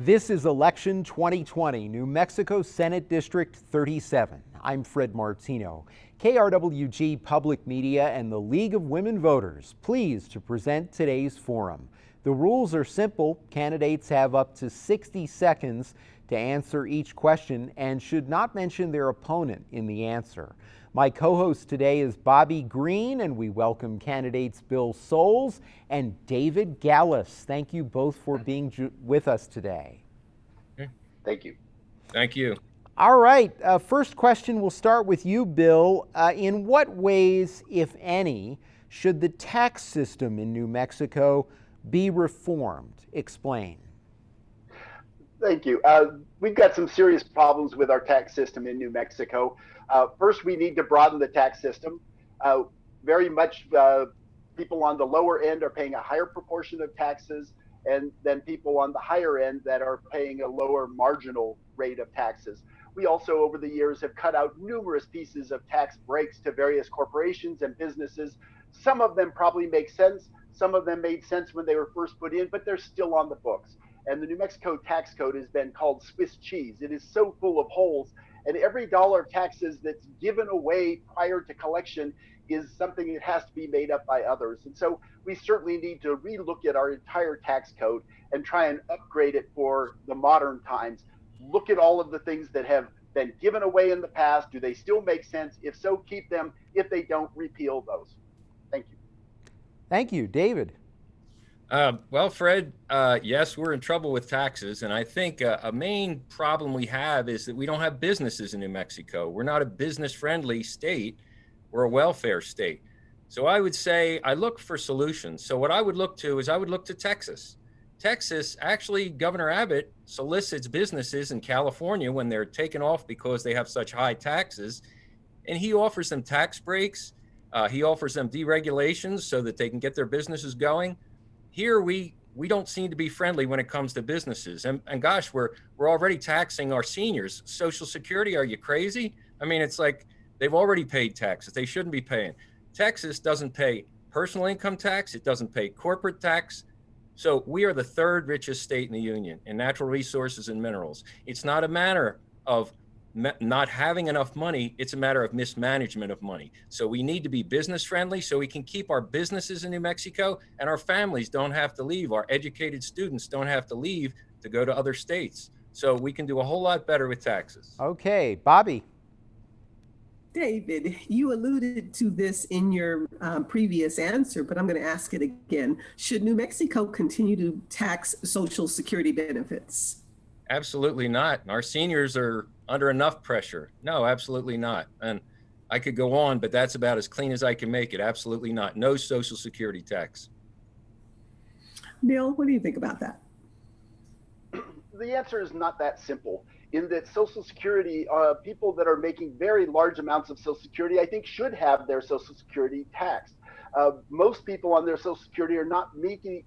This is Election 2020, New Mexico Senate District 37. I'm Fred Martino. KRWG Public Media and the League of Women Voters pleased to present today's forum. The rules are simple. Candidates have up to 60 seconds to answer each question and should not mention their opponent in the answer. My co-host today is Bobbie Green, and we welcome candidates Bill Soules and David Gallus. Thank you both for being with us today. Thank you. Thank you. All right, first question, we'll start with you, Bill. In what ways, if any, should the tax system in New Mexico be reformed? Explain. Thank you. We've got some serious problems with our tax system in New Mexico. First, we need to broaden the tax system. Very much people on the lower end are paying a higher proportion of taxes, and then people on the higher end that are paying a lower marginal rate of taxes. We also, over the years, have cut out numerous pieces of tax breaks to various corporations and businesses. Some of them probably make sense. Some of them made sense when they were first put in, but they're still on the books. And the New Mexico tax code has been called Swiss cheese. It is so full of holes, and every dollar of taxes that's given away prior to collection is something that has to be made up by others. And so we certainly need to relook at our entire tax code and try and upgrade it for the modern times. Look at all of the things that have been given away in the past. Do they still make sense? If so, keep them. If they don't, repeal those. Thank you. Thank you. David. Well, Fred, yes, we're in trouble with taxes. And I think a main problem we have is that we don't have businesses in New Mexico. We're not a business-friendly state. We're a welfare state. So I would say I look for solutions. So what I would look to is I would look to Texas. Texas, actually, Governor Abbott solicits businesses in California when they're taken off because they have such high taxes, and he offers them tax breaks. He offers them deregulations so that they can get their businesses going. Here, we don't seem to be friendly when it comes to businesses. And gosh, we're already taxing our seniors. Social Security, are you crazy? I mean, it's like they've already paid taxes. They shouldn't be paying. Texas doesn't pay personal income tax. It doesn't pay corporate tax. So we are the third richest state in the union in natural resources and minerals. It's not a matter of not having enough money. It's a matter of mismanagement of money. So we need to be business friendly so we can keep our businesses in New Mexico and our families don't have to leave. Our educated students don't have to leave to go to other states. So we can do a whole lot better with taxes. Okay, Bobbie. David, you alluded to this in your previous answer, but I'm going to ask it again. Should New Mexico continue to tax Social Security benefits? Absolutely not. Our seniors are under enough pressure. No, absolutely not. And I could go on, but that's about as clean as I can make it. Absolutely not. No Social Security tax. Bill, what do you think about that? The answer is not that simple. In that Social Security, people that are making very large amounts of Social Security, I think should have their Social Security taxed. Most people on their Social Security are not making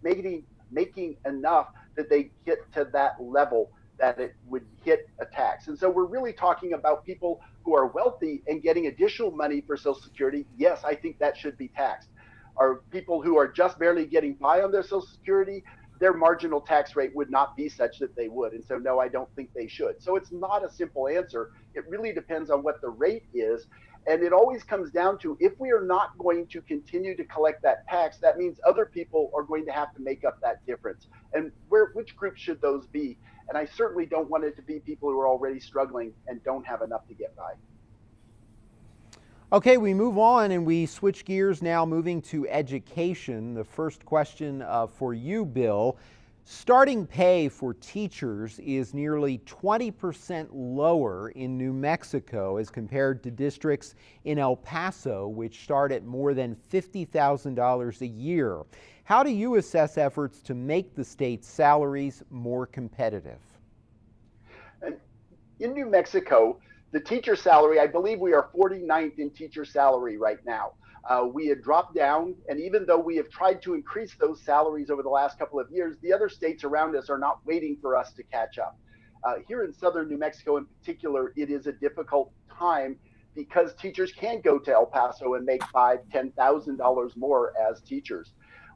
enough that they get to that level that it would hit a tax. And so we're really talking about people who are wealthy and getting additional money for Social Security. Yes, I think that should be taxed. Are people who are just barely getting by on their Social Security, their marginal tax rate would not be such that they would. And so, no, I don't think they should. So it's not a simple answer. It really depends on what the rate is. And it always comes down to, if we are not going to continue to collect that tax, that means other people are going to have to make up that difference. And which group should those be? And I certainly don't want it to be people who are already struggling and don't have enough to get by. Okay, we move on and we switch gears now, moving to education. The first question for you, Bill. Starting pay for teachers is nearly 20% lower in New Mexico as compared to districts in El Paso, which start at more than $50,000 a year. How do you assess efforts to make the state's salaries more competitive? In New Mexico, the teacher salary, I believe we are 49th in teacher salary right now. We had dropped down, and even though we have tried to increase those salaries over the last couple of years, the other states around us are not waiting for us to catch up. Here in southern New Mexico in particular, it is a difficult time because teachers can't go to El Paso and make $5,000, $10,000 more as teachers.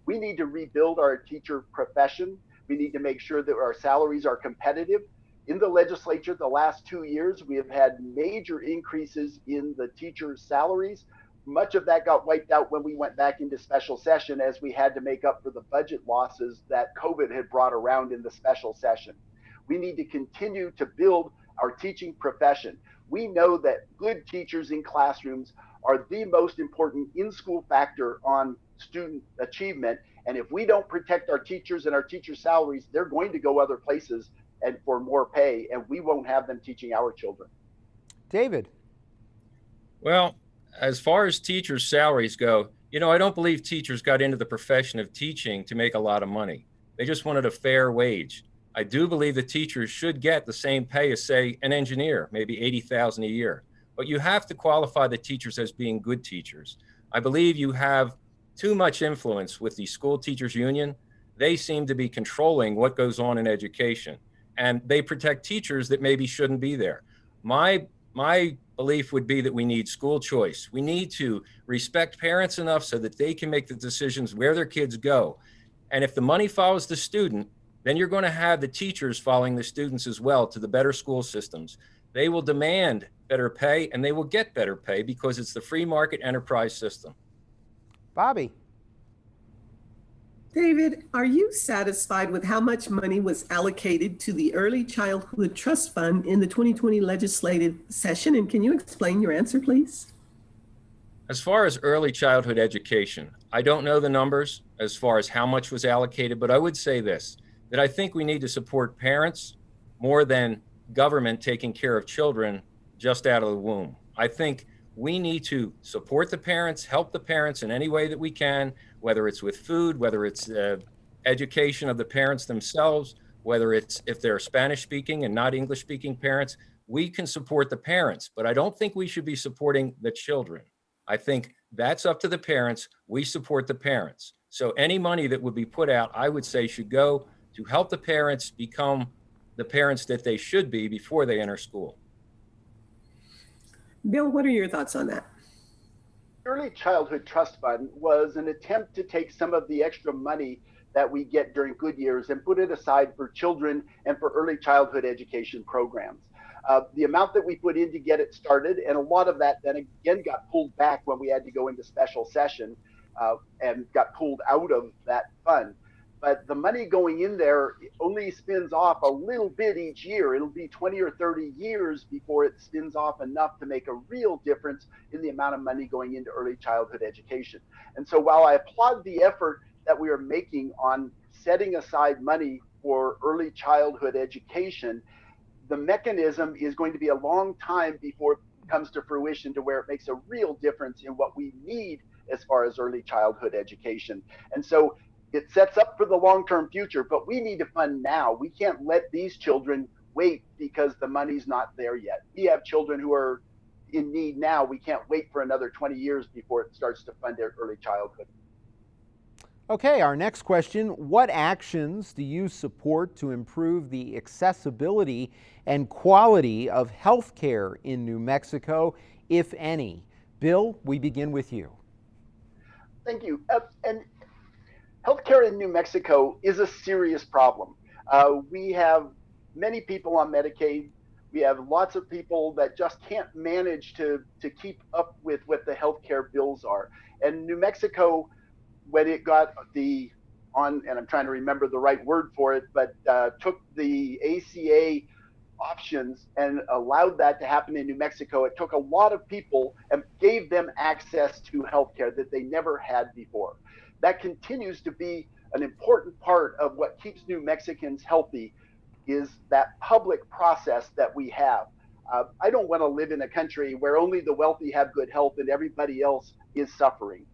We need to rebuild our teacher profession. We need to make sure that our salaries are competitive. In the legislature, the last 2 years, we have had major increases in the teachers' salaries. Much of that got wiped out when we went back into special session as we had to make up for the budget losses that COVID had brought around in the special session. We need to continue to build our teaching profession. We know that good teachers in classrooms are the most important in-school factor on student achievement. And if we don't protect our teachers and our teachers' salaries, they're going to go other places and for more pay, and we won't have them teaching our children. David. Well, as far as teachers' salaries go, I don't believe teachers got into the profession of teaching to make a lot of money. They just wanted a fair wage. I do believe that teachers should get the same pay as, say, an engineer, maybe $80,000 a year. But you have to qualify the teachers as being good teachers. I believe you have too much influence with the school teachers union. They seem to be controlling what goes on in education, and they protect teachers that maybe shouldn't be there. My belief would be that we need school choice. We need to respect parents enough so that they can make the decisions where their kids go. And if the money follows the student, then you're going to have the teachers following the students as well to the better school systems. They will demand better pay, and they will get better pay because it's the free market enterprise system. Bobbie. David, are you satisfied with how much money was allocated to the Early Childhood Trust Fund in the 2020 legislative session? And can you explain your answer, please? As far as early childhood education, I don't know the numbers as far as how much was allocated, but I would say this, that I think we need to support parents more than government taking care of children just out of the womb. I think we need to support the parents, help the parents in any way that we can, whether it's with food, whether it's education of the parents themselves, whether it's if they're Spanish speaking and not English speaking parents. We can support the parents, but I don't think we should be supporting the children. I think that's up to the parents. We support the parents. So any money that would be put out, I would say, should go to help the parents become the parents that they should be before they enter school. Bill, what are your thoughts on that? Early Childhood Trust Fund was an attempt to take some of the extra money that we get during good years and put it aside for children and for early childhood education programs. The amount that we put in to get it started, and a lot of that then again got pulled back when we had to go into special session and got pulled out of that fund. But the money going in there only spins off a little bit each year. It'll be 20 or 30 years before it spins off enough to make a real difference in the amount of money going into early childhood education. And so while I applaud the effort that we are making on setting aside money for early childhood education, the mechanism is going to be a long time before it comes to fruition to where it makes a real difference in what we need as far as early childhood education. And so it sets up for the long-term future, but we need to fund now. We can't let these children wait because the money's not there yet. We have children who are in need now. We can't wait for another 20 years before it starts to fund their early childhood. Okay, our next question, what actions do you support to improve the accessibility and quality of health care in New Mexico, if any? Bill, we begin with you. Thank you. And healthcare in New Mexico is a serious problem. We have many people on Medicaid. We have lots of people that just can't manage to keep up with what the healthcare bills are. And New Mexico, when it got and I'm trying to remember the right word for it, but took the ACA options and allowed that to happen in New Mexico, it took a lot of people and gave them access to healthcare that they never had before. That continues to be an important part of what keeps New Mexicans healthy, is that public process that we have. I don't want to live in a country where only the wealthy have good health and everybody else is suffering.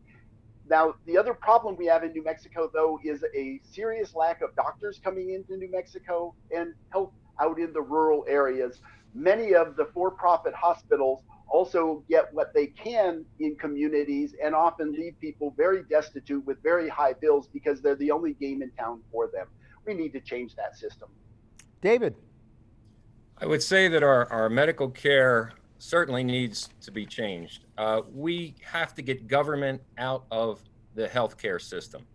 Now, the other problem we have in New Mexico, though, is a serious lack of doctors coming into New Mexico and health out in the rural areas. Many of the for-profit hospitals also get what they can in communities and often leave people very destitute with very high bills because they're the only game in town for them. We need to change that system. David. I would say that our medical care certainly needs to be changed. We have to get government out of the healthcare system.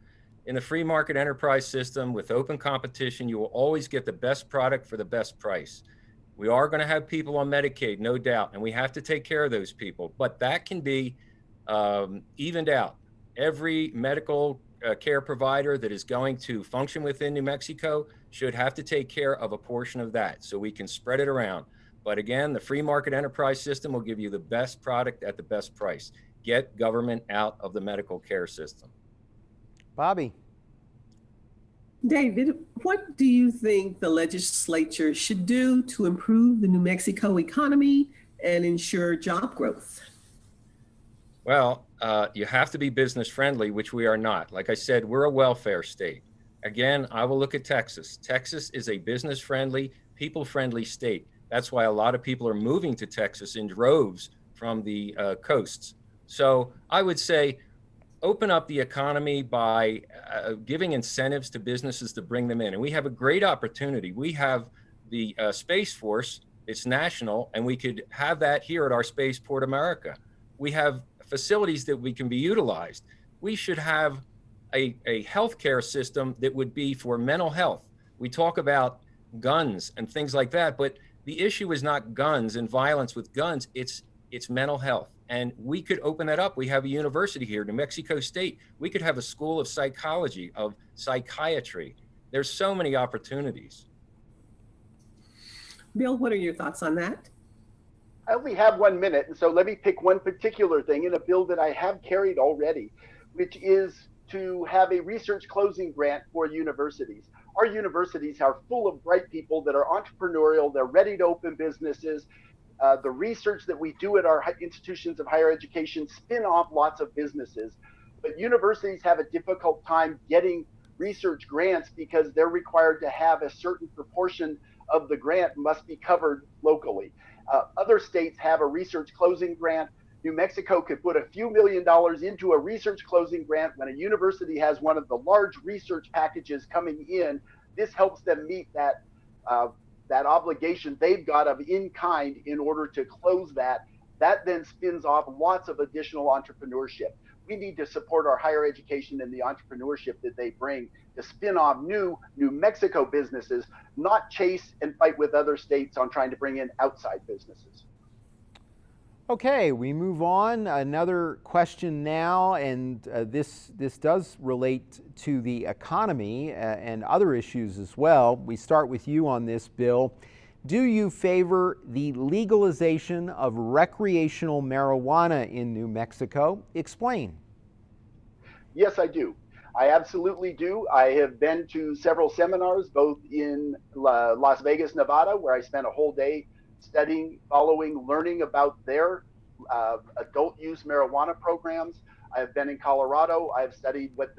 in the free market enterprise system with open competition, you will always get the best product for the best price. We are going to have people on Medicaid, no doubt, and we have to take care of those people, but that can be evened out. Every medical care provider that is going to function within New Mexico should have to take care of a portion of that so we can spread it around. But again, the free market enterprise system will give you the best product at the best price. Get government out of the medical care system. Bobbie. David, what do you think the legislature should do to improve the New Mexico economy and ensure job growth? Well, you have to be business friendly, which we are not. Like I said, we're a welfare state. Again, I will look at Texas. Texas is a business friendly, people friendly state. That's why a lot of people are moving to Texas in droves from the coasts. So I would say open up the economy by giving incentives to businesses to bring them in. And we have a great opportunity. We have the Space Force, it's national, and we could have that here at our Spaceport America. We have facilities that we can be utilized. We should have a healthcare system that would be for mental health. We talk about guns and things like that, but the issue is not guns and violence with guns, it's mental health. And we could open that up. We have a university here, New Mexico State. We could have a school of psychology, of psychiatry. There's so many opportunities. Bill, what are your thoughts on that? I only have 1 minute, and so let me pick one particular thing in a bill that I have carried already, which is to have a research closing grant for universities. Our universities are full of bright people that are entrepreneurial, they're ready to open businesses. The research that we do at our institutions of higher education spin off lots of businesses, but universities have a difficult time getting research grants because they're required to have a certain proportion of the grant must be covered locally. Other states have a research closing grant. New Mexico could put a few $1,000,000 into a research closing grant when a university has one of the large research packages coming in. This helps them meet that obligation they've got of in kind in order to close that. That then spins off lots of additional entrepreneurship. We need to support our higher education and the entrepreneurship that they bring to spin off new New Mexico businesses, not chase and fight with other states on trying to bring in outside businesses. Okay, we move on. Another question now, and this does relate to the economy and other issues as well. We start with you on this, Bill. Do you favor the legalization of recreational marijuana in New Mexico? Explain. Yes, I do. I absolutely do. I have been to several seminars, both in Las Vegas, Nevada, where I spent a whole day studying, following, learning about their adult use marijuana programs. I've been in Colorado. I've studied what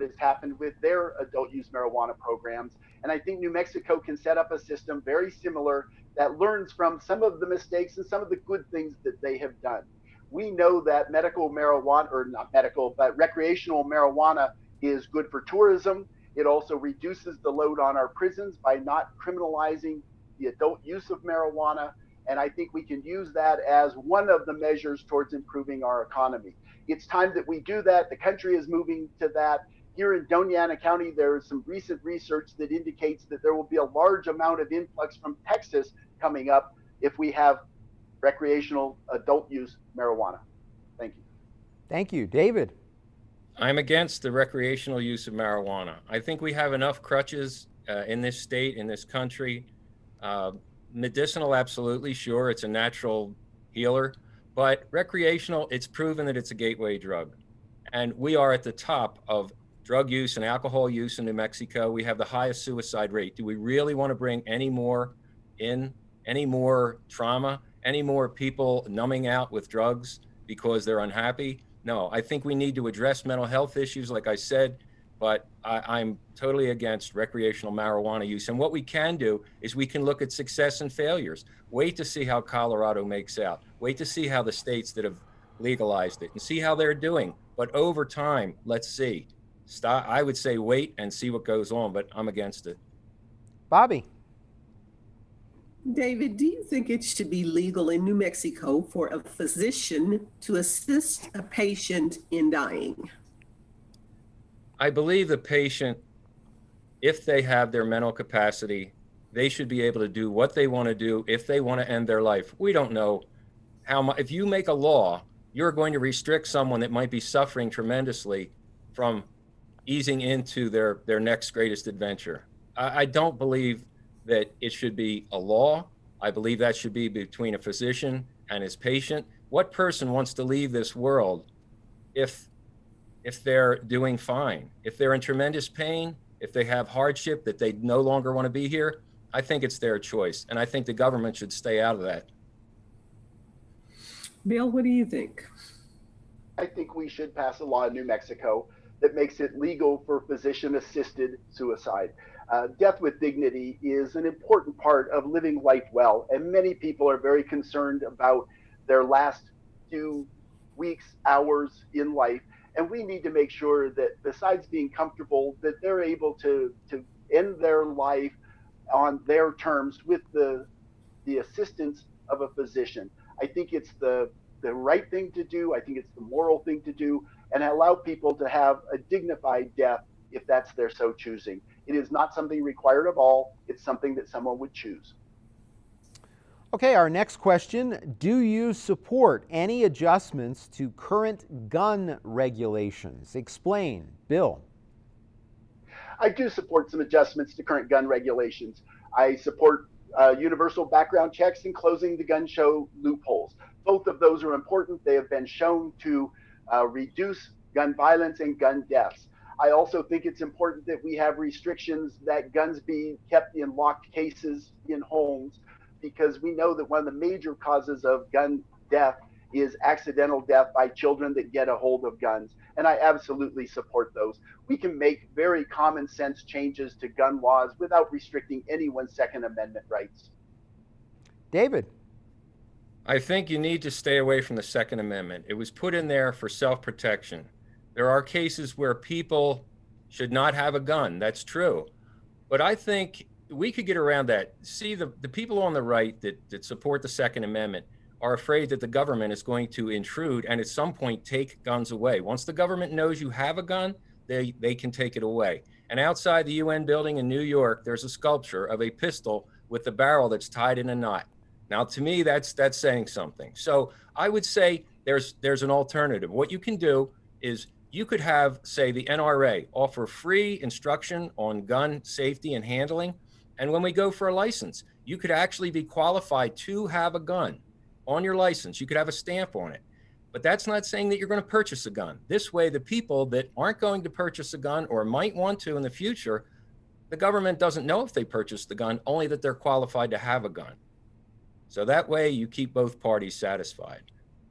has happened with their adult use marijuana programs. And I think New Mexico can set up a system very similar that learns from some of the mistakes and some of the good things that they have done. We know that medical marijuana, or not medical, but recreational marijuana is good for tourism. It also reduces the load on our prisons by not criminalizing the adult use of marijuana. And I think we can use that as one of the measures towards improving our economy. It's time that we do that. The country is moving to that. Here in Doña Ana County, there is some recent research that indicates that there will be a large amount of influx from Texas coming up if we have recreational adult use marijuana. Thank you. Thank you. David. I'm against the recreational use of marijuana. I think we have enough crutches in this state, in this country. Medicinal, absolutely, sure, it's a natural healer, but recreational, it's proven that it's a gateway drug. And we are at the top of drug use and alcohol use in New Mexico. We have the highest suicide rate. Do we really want to bring any more in, any more trauma, any more people numbing out with drugs because they're unhappy? No, I think we need to address mental health issues, like I said, but I'm totally against recreational marijuana use. And what we can do is we can look at success and failures. Wait to see how Colorado makes out. Wait to see how the states that have legalized it and see how they're doing. But over time, let's see. I would say wait and see what goes on, but I'm against it. Bobbie. David, do you think it should be legal in New Mexico for a physician to assist a patient in dying? I believe the patient, if they have their mental capacity, they should be able to do what they want to do if they want to end their life. We don't know how much. If you make a law, you're going to restrict someone that might be suffering tremendously from easing into their next greatest adventure. I don't believe that it should be a law. I believe that should be between a physician and his patient. What person wants to leave this world if they're doing fine? If they're in tremendous pain, if they have hardship that they no longer want to be here, I think it's their choice. And I think the government should stay out of that. Bill, what do you think? I think we should pass a law in New Mexico that makes it legal for physician-assisted suicide. Death with dignity is an important part of living life well, and many people are very concerned about their last few weeks, hours in life, and we need to make sure that besides being comfortable, that they're able to end their life on their terms with the assistance of a physician. I think it's the right thing to do. I think it's the moral thing to do, and allow people to have a dignified death if that's their so choosing. It is not something required of all. It's something that someone would choose. Okay, our next question. Do you support any adjustments to current gun regulations? Explain. Bill. I do support some adjustments to current gun regulations. I support universal background checks and closing the gun show loopholes. Both of those are important. They have been shown to reduce gun violence and gun deaths. I also think it's important that we have restrictions that guns be kept in locked cases in homes, because we know that one of the major causes of gun death is accidental death by children that get a hold of guns. And I absolutely support those. We can make very common sense changes to gun laws without restricting anyone's Second Amendment rights. David. I think you need to stay away from the Second Amendment. It was put in there for self-protection. There are cases where people should not have a gun. That's true. But I think we could get around that. See, the people on the right that support the Second Amendment are afraid that the government is going to intrude and at some point take guns away. Once the government knows you have a gun, they can take it away. And outside the UN building in New York, there's a sculpture of a pistol with the barrel that's tied in a knot. Now, to me, that's saying something. So I would say there's an alternative. What you can do is you could have, say, the NRA offer free instruction on gun safety and handling. And when we go for a license, you could actually be qualified to have a gun on your license. You could have a stamp on it. But that's not saying that you're going to purchase a gun. This way, the people that aren't going to purchase a gun or might want to in the future, the government doesn't know if they purchased the gun, only that they're qualified to have a gun. So that way you keep both parties satisfied.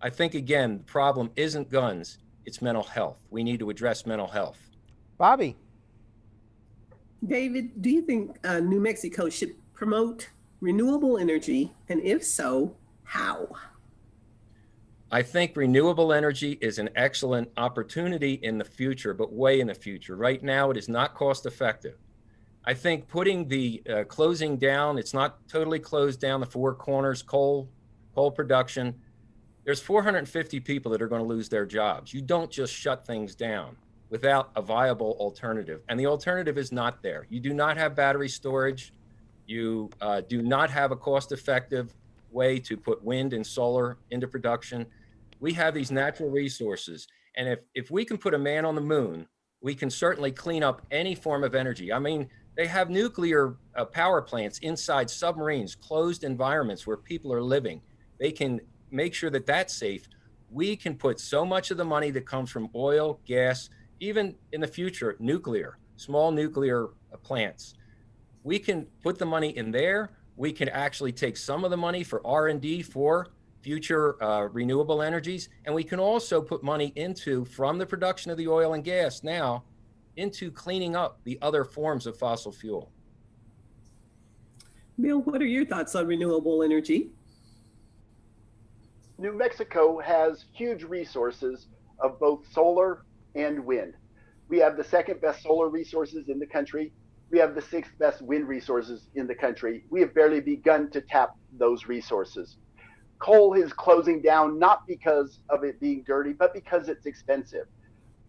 I think, again, the problem isn't guns, it's mental health. We need to address mental health. Bobbie. David, do you think New Mexico should promote renewable energy? And if so, how? I think renewable energy is an excellent opportunity in the future, but way in the future. Right now, it is not cost effective. I think putting the closing down, it's not totally closed down, the Four Corners coal production. There's 450 people that are going to lose their jobs. You don't just shut things down without a viable alternative. And the alternative is not there. You do not have battery storage. You do not have a cost-effective way to put wind and solar into production. We have these natural resources. And if we can put a man on the moon, we can certainly clean up any form of energy. I mean, they have nuclear power plants inside submarines, closed environments where people are living. They can make sure that that's safe. We can put so much of the money that comes from oil, gas, even in the future, nuclear, small nuclear plants. We can put the money in there. We can actually take some of the money for R&D for future renewable energies. And we can also put money into, from the production of the oil and gas now, into cleaning up the other forms of fossil fuel. Bill, what are your thoughts on renewable energy? New Mexico has huge resources of both solar and wind. We have the second best solar resources in the country. We have the sixth best wind resources in the country. We have barely begun to tap those resources. Coal is closing down not because of it being dirty, but because it's expensive.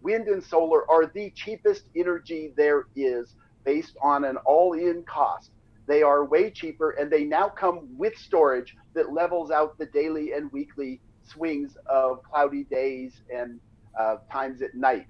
wind and solar are the cheapest energy there is based on an all-in cost. They are way cheaper, and they now come with storage that levels out the daily and weekly swings of cloudy days and times at night.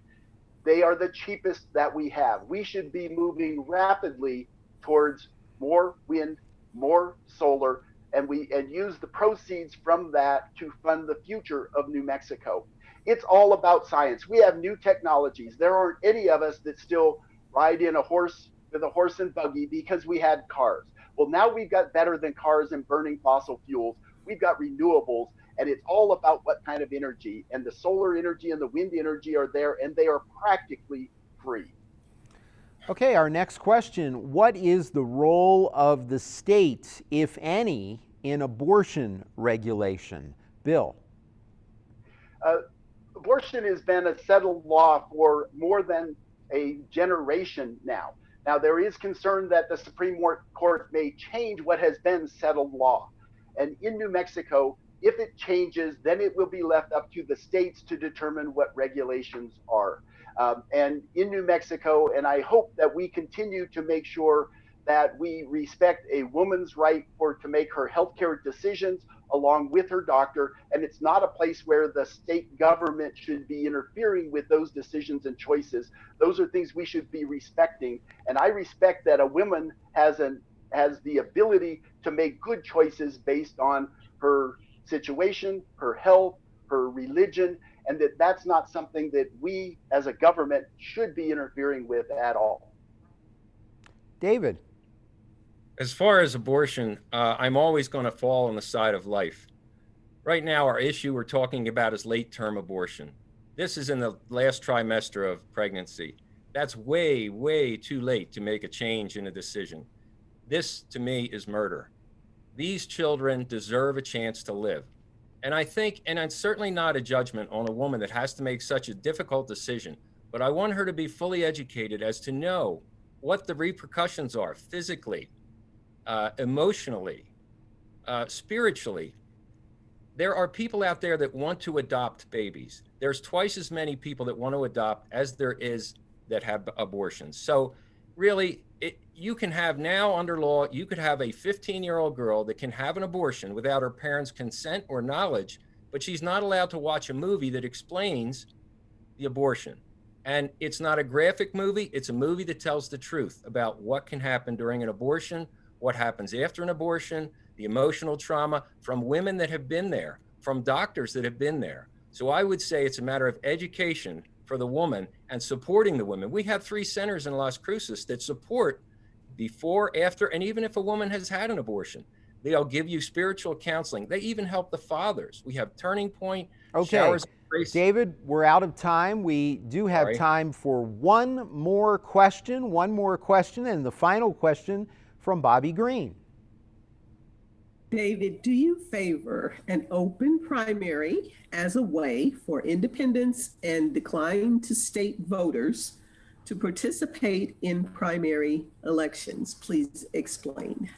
They are the cheapest that we have. We should be moving rapidly towards more wind, more solar, and use the proceeds from that to fund the future of New Mexico. It's all about science. We have new technologies. There aren't any of us that still ride in a horse with a horse and buggy because we had cars. Well, now we've got better than cars and burning fossil fuels. We've got renewables, and it's all about what kind of energy. And the solar energy and the wind energy are there, and they are practically free. Okay, our next question. What is the role of the state, if any, in abortion regulation? Bill. Abortion has been a settled law for more than a generation now. Now, there is concern that the Supreme Court may change what has been settled law. And in New Mexico, if it changes, then it will be left up to the states to determine what regulations are. And in New Mexico, and I hope that we continue to make sure that we respect a woman's right to make her healthcare decisions along with her doctor, and it's not a place where the state government should be interfering with those decisions and choices. Those are things we should be respecting, and I respect that a woman has the ability to make good choices based on her situation, her health, her religion, and that's not something that we as a government should be interfering with at all. David. As far as abortion, I'm always going to fall on the side of life. Right now, our issue we're talking about is late-term abortion. This is in the last trimester of pregnancy. That's way, way too late to make a change in a decision. This, to me, is murder. These children deserve a chance to live. And I think, and it's certainly not a judgment on a woman that has to make such a difficult decision, but I want her to be fully educated as to know what the repercussions are physically, emotionally, spiritually. There are people out there that want to adopt babies. There's twice as many people that want to adopt as there is that have abortions. So really, you can have now under law, you could have a 15-year-old girl that can have an abortion without her parents' consent or knowledge, but she's not allowed to watch a movie that explains the abortion. And it's not a graphic movie, it's a movie that tells the truth about what can happen during an abortion, what happens after an abortion, the emotional trauma from women that have been there, from doctors that have been there. So I would say it's a matter of education for the woman and supporting the women. We have 3 centers in Las Cruces that support before, after, and even if a woman has had an abortion. They'll give you spiritual counseling. They even help the fathers. We have Turning Point, Showers of Grace. David, we're out of time. We do have time for one more question, and the final question from Bobbie Green. David, do you favor an open primary as a way for independents and decline to state voters to participate in primary elections? Please explain.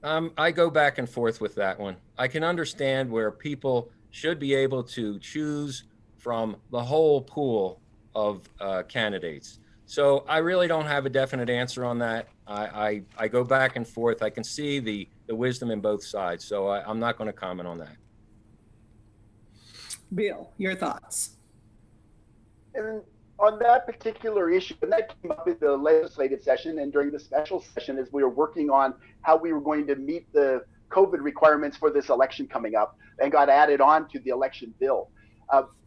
I go back and forth with that one. I can understand where people should be able to choose from the whole pool of candidates. So I really don't have a definite answer on that. I go back and forth. I can see the wisdom in both sides. So I'm not going to comment on that. Bill, your thoughts? And on that particular issue, and that came up in the legislative session and during the special session as we were working on how we were going to meet the COVID requirements for this election coming up and got added on to the election bill.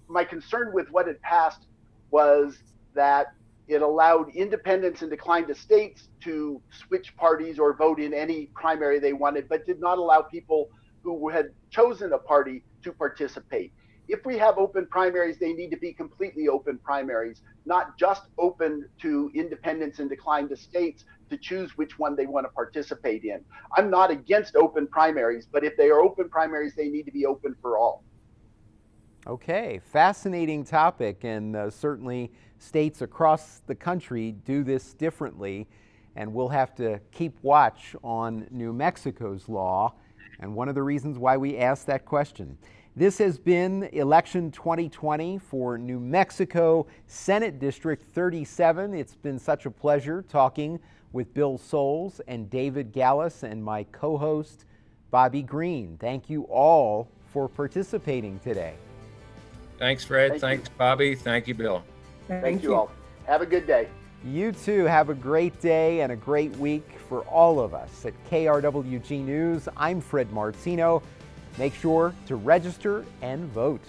My concern with what had passed was that it allowed independents and declined to states to switch parties or vote in any primary they wanted, but did not allow people who had chosen a party to participate. If we have open primaries, they need to be completely open primaries, not just open to independents and declined to states to choose which one they want to participate in. I'm not against open primaries, but if they are open primaries, they need to be open for all. Okay, fascinating topic, and certainly states across the country do this differently, and we'll have to keep watch on New Mexico's law, and one of the reasons why we asked that question. This has been Election 2020 for New Mexico Senate District 37. It's been such a pleasure talking with Bill Soules and David Gallus and my co-host, Bobbie Green. Thank you all for participating today. Thanks, Fred. Thanks, Bobbie. Thank you, Bill. Thank you all. Have a good day. You too. Have a great day and a great week for all of us at KRWG News. I'm Fred Martino. Make sure to register and vote.